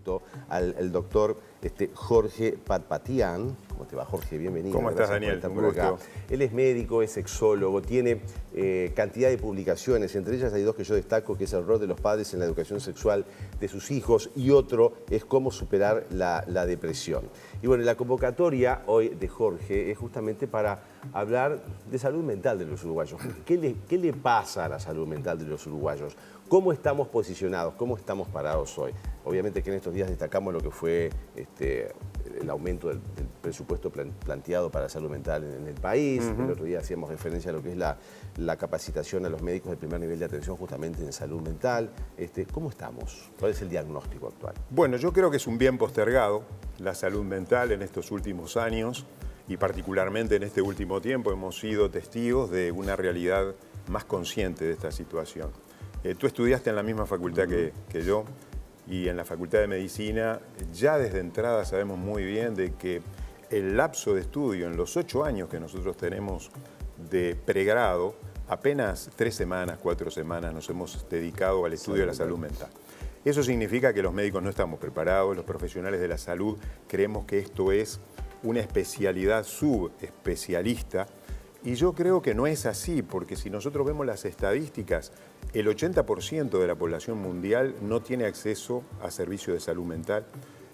gusto al doctor Jorge Patpatian. ¿Cómo te va, Jorge? Bienvenido. ¿Cómo estás, Daniel? Un gusto. Él es médico, es sexólogo, tiene cantidad de publicaciones, entre ellas hay dos que yo destaco, que es el rol de los padres en la educación sexual de sus hijos, y otro es cómo superar la depresión. Y bueno, la convocatoria hoy de Jorge es justamente para hablar de salud mental de los uruguayos. ¿Qué le pasa a la salud mental de los uruguayos? ¿Cómo estamos posicionados? ¿Cómo estamos parados hoy? Obviamente que en estos días destacamos lo que fue el aumento del presupuesto planteado para la salud mental en el país. El otro día hacíamos referencia a lo que es la capacitación a los médicos de primer nivel de atención justamente en salud mental. ¿Cómo estamos? ¿Cuál es el diagnóstico actual? Bueno, yo creo que es un bien postergado la salud mental en estos últimos años y particularmente en este último tiempo hemos sido testigos de una realidad más consciente de esta situación. Tú estudiaste en la misma facultad que yo y en la Facultad de Medicina ya desde entrada sabemos muy bien de que el lapso de estudio en los 8 años que nosotros tenemos de pregrado, apenas 3 semanas, 4 semanas nos hemos dedicado al estudio de la salud mental. Eso significa que los médicos no estamos preparados, los profesionales de la salud creemos que esto es una especialidad subespecialista. Y yo creo que no es así, porque si nosotros vemos las estadísticas, el 80% de la población mundial no tiene acceso a servicios de salud mental.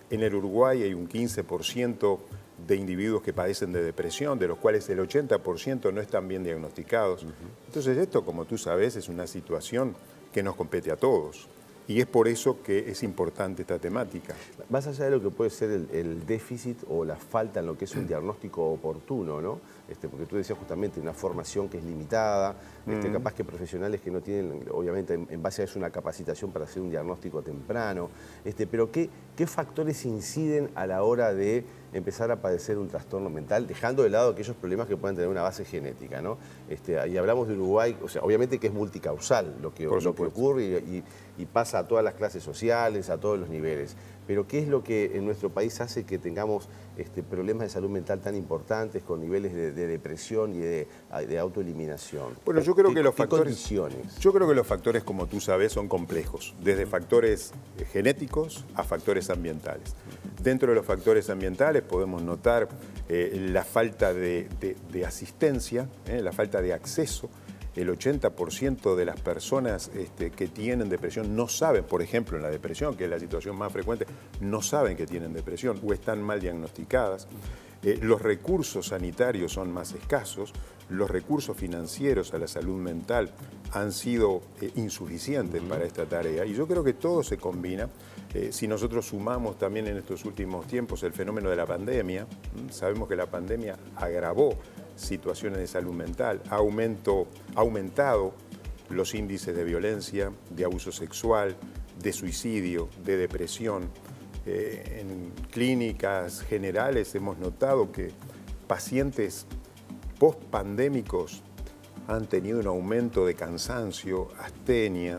En el Uruguay hay un 15% de individuos que padecen de depresión, de los cuales el 80% no están bien diagnosticados. Entonces esto, como tú sabes, es una situación que nos compete a todos. Y es por eso que es importante esta temática. Más allá de lo que puede ser el déficit o la falta en lo que es un diagnóstico oportuno, ¿no? Porque tú decías justamente una formación que es limitada, capaz que profesionales que no tienen, obviamente en base a eso, una capacitación para hacer un diagnóstico temprano. Pero ¿qué factores inciden a la hora de empezar a padecer un trastorno mental, dejando de lado aquellos problemas que pueden tener una base genética, ¿no? Y hablamos de Uruguay, o sea, obviamente que es multicausal lo que ocurre y pasa a todas las clases sociales, a todos los niveles. Pero ¿qué es lo que en nuestro país hace que tengamos problemas de salud mental tan importantes, con niveles de depresión y de autoeliminación? Bueno, yo creo que los factores... condiciones? Yo creo que los factores, como tú sabes, son complejos, desde factores genéticos a factores ambientales. Dentro de los factores ambientales podemos notar la falta de asistencia, la falta de acceso. El 80% de las personas que tienen depresión no saben, por ejemplo, en la depresión, que es la situación más frecuente, no saben que tienen depresión o están mal diagnosticadas. Los recursos sanitarios son más escasos, los recursos financieros a la salud mental han sido insuficientes para esta tarea. Y yo creo que todo se combina. Si nosotros sumamos también en estos últimos tiempos el fenómeno de la pandemia, sabemos que la pandemia agravó situaciones de salud mental, ha aumentado los índices de violencia, de abuso sexual, de suicidio, de depresión. En clínicas generales hemos notado que pacientes post-pandémicos han tenido un aumento de cansancio, astenia,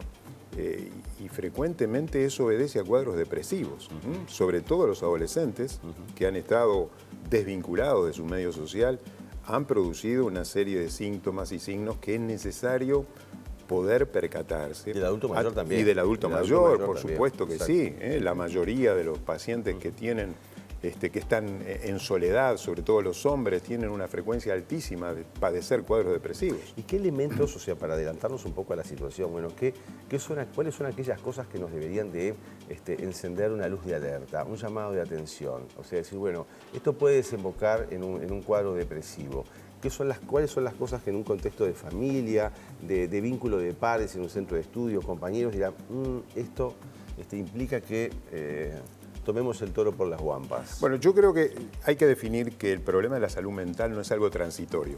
y frecuentemente eso obedece a cuadros depresivos, sobre todo los adolescentes que han estado desvinculados de su medio social, han producido una serie de síntomas y signos que es necesario poder percatarse. Y del adulto mayor también. Y del adulto mayor, por también. supuesto que Exacto. sí. La mayoría de los pacientes que tienen, que están en soledad, sobre todo los hombres, tienen una frecuencia altísima de padecer cuadros depresivos. ¿Y qué elementos, o sea, para adelantarnos un poco a la situación, bueno, cuáles son aquellas cosas que nos deberían de encender una luz de alerta, un llamado de atención? O sea, decir, bueno, esto puede desembocar en un cuadro depresivo. ¿Cuáles son las cosas que en un contexto de familia, de vínculo de pares, en un centro de estudio, compañeros, dirán, esto implica que tomemos el toro por las guampas? Bueno, yo creo que hay que definir que el problema de la salud mental no es algo transitorio.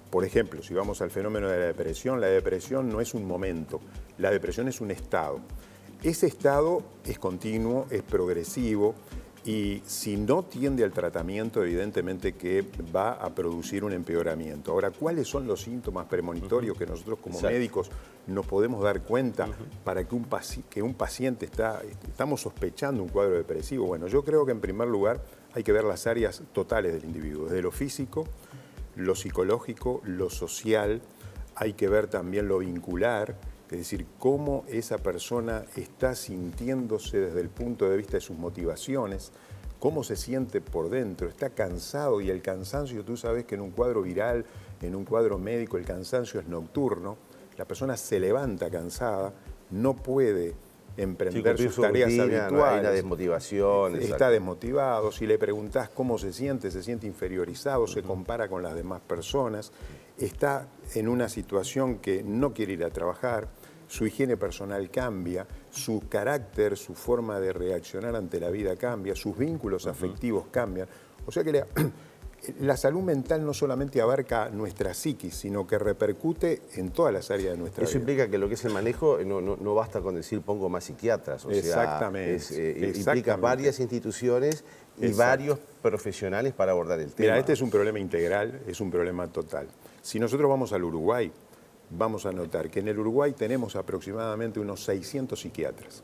Por ejemplo, si vamos al fenómeno de la depresión no es un momento, la depresión es un estado. Ese estado es continuo, es progresivo, y si no tiende al tratamiento, evidentemente que va a producir un empeoramiento. Ahora, ¿cuáles son los síntomas premonitorios que nosotros como médicos nos podemos dar cuenta para que un paciente estamos sospechando un cuadro depresivo? Bueno, yo creo que en primer lugar hay que ver las áreas totales del individuo, desde lo físico, lo psicológico, lo social, hay que ver también lo vincular, Es decir, cómo esa persona está sintiéndose desde el punto de vista de sus motivaciones, cómo se siente por dentro, está cansado, y el cansancio, tú sabes que en un cuadro viral, en un cuadro médico, el cansancio es nocturno, la persona se levanta cansada, no puede emprender sus tareas habituales. No, hay una desmotivación. Está desmotivado. Si le preguntás cómo se siente inferiorizado, se compara con las demás personas, está en una situación que no quiere ir a trabajar, su higiene personal cambia, su carácter, su forma de reaccionar ante la vida cambia, sus vínculos afectivos cambian. O sea que la salud mental no solamente abarca nuestra psiquis, sino que repercute en todas las áreas de nuestra vida. Eso implica que lo que es el manejo no basta con decir pongo más psiquiatras. O exactamente, sea, implica varias instituciones y varios profesionales para abordar el tema. Mira, este es un problema integral, es un problema total. Si nosotros vamos al Uruguay, vamos a notar que en el Uruguay tenemos aproximadamente unos 600 psiquiatras.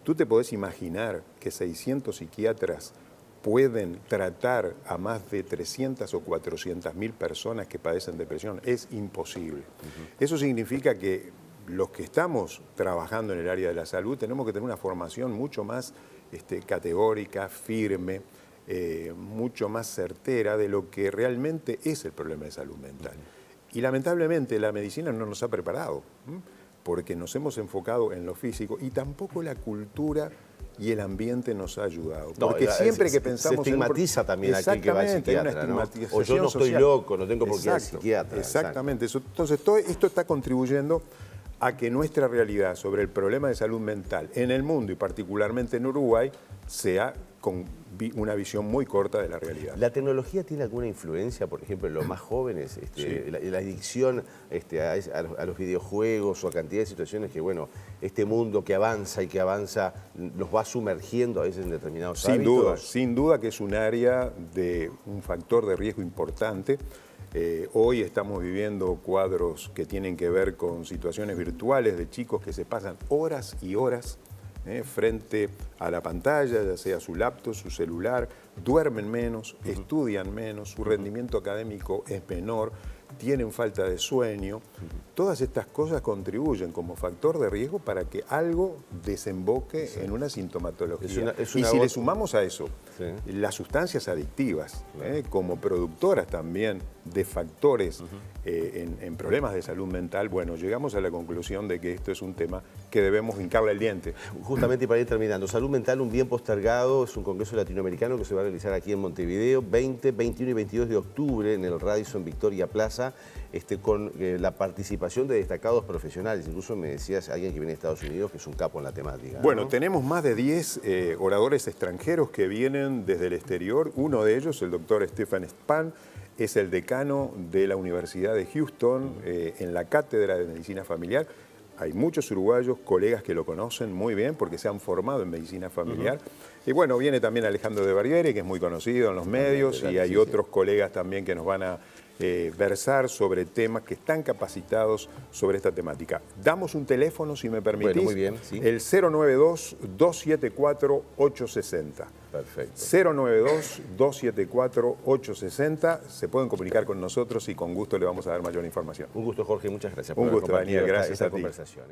¿Tú te podés imaginar que 600 psiquiatras pueden tratar a más de 300 o 400 mil personas que padecen depresión? Es imposible. Eso significa que los que estamos trabajando en el área de la salud tenemos que tener una formación mucho más categórica, firme, mucho más certera de lo que realmente es el problema de salud mental. Y lamentablemente la medicina no nos ha preparado, porque nos hemos enfocado en lo físico y tampoco la cultura y el ambiente nos ha ayudado. Porque siempre que pensamos... Se estigmatiza también a aquel que va al psiquiatra, ¿no? O yo no estoy loco, no tengo por qué ir al psiquiatra. Exactamente. Entonces, todo esto está contribuyendo a que nuestra realidad sobre el problema de salud mental en el mundo y particularmente en Uruguay sea con una visión muy corta de la realidad. ¿La tecnología tiene alguna influencia, por ejemplo, en los más jóvenes? Sí. La adicción a los videojuegos o a cantidad de situaciones que, bueno, este mundo que avanza y que avanza nos va sumergiendo a veces en determinados hábitos. Sin duda que es un área de un factor de riesgo importante. Hoy estamos viviendo cuadros que tienen que ver con situaciones virtuales de chicos que se pasan horas y horas frente a la pantalla, ya sea su laptop, su celular, duermen menos, estudian menos, su rendimiento académico es menor, tienen falta de sueño. Todas estas cosas contribuyen como factor de riesgo para que algo desemboque en una sintomatología. Y si le sumamos a eso las sustancias adictivas, como productoras también de factores en problemas de salud mental, bueno, llegamos a la conclusión de que esto es un tema que debemos hincarle el diente. Justamente para ir terminando, salud mental, un bien postergado, es un congreso latinoamericano que se va a realizar aquí en Montevideo, 20, 21 y 22 de octubre en el Radisson Victoria Plaza, con la participación de destacados profesionales. Incluso me decías alguien que viene de Estados Unidos, que es un capo en la temática. Bueno, ¿no? Tenemos más de 10 oradores extranjeros que vienen desde el exterior. Uno de ellos, el doctor Stefan Spahn, es el decano de la Universidad de Houston en la Cátedra de Medicina Familiar. Hay muchos uruguayos, colegas que lo conocen muy bien porque se han formado en medicina familiar. Y bueno, viene también Alejandro de Barbieri, que es muy conocido en los medios, y hay otros colegas también que nos van a versar sobre temas que están capacitados sobre esta temática. Damos un teléfono, si me permitís. Bueno, muy bien, sí. El 092-274-860. Perfecto. 092-274-860. Se pueden comunicar con nosotros y con gusto le vamos a dar mayor información. Un gusto, Jorge, muchas gracias por haber compartido Daniel, gracias esta a ti. conversación.